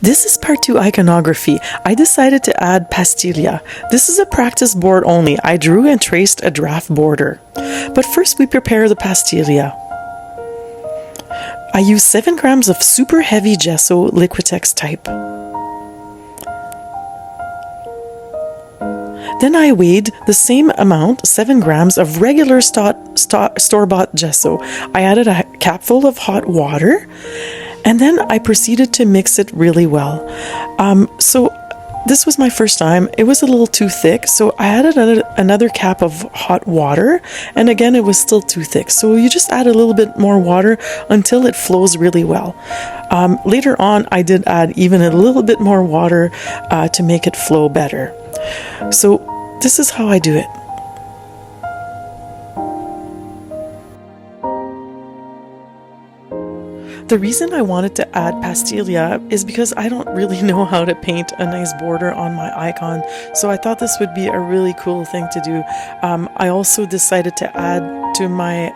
This is part 2 iconography. I decided to add pastiglia. This is a practice board only. I drew and traced a draft border. But first we prepare the pastiglia. I use 7 grams of super heavy gesso Liquitex type. Then I weighed the same amount, 7 grams of regular store-bought gesso. I added a capful of hot water, and then I proceeded to mix it really well. So this was my first time. It was a little too thick, so I added another cap of hot water, and again it was still too thick. So you just add a little bit more water until it flows really well. Later on, I did add even a little bit more water to make it flow better. So this is how I do it. The reason I wanted to add pastiglia is because I don't really know how to paint a nice border on my icon, so I thought this would be a really cool thing to do. I also decided to add to my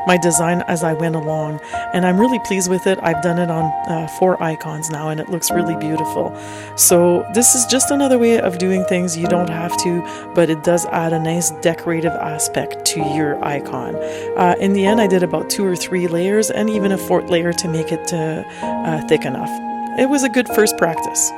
my design as I went along, and I'm really pleased with it. I've done it on 4 icons now, and it looks really beautiful. So this is just another way of doing things. You don't have to, but it does add a nice decorative aspect to your icon. In the end, I did about 2 or 3 layers and even a 4th layer to make it thick enough. It was a good first practice.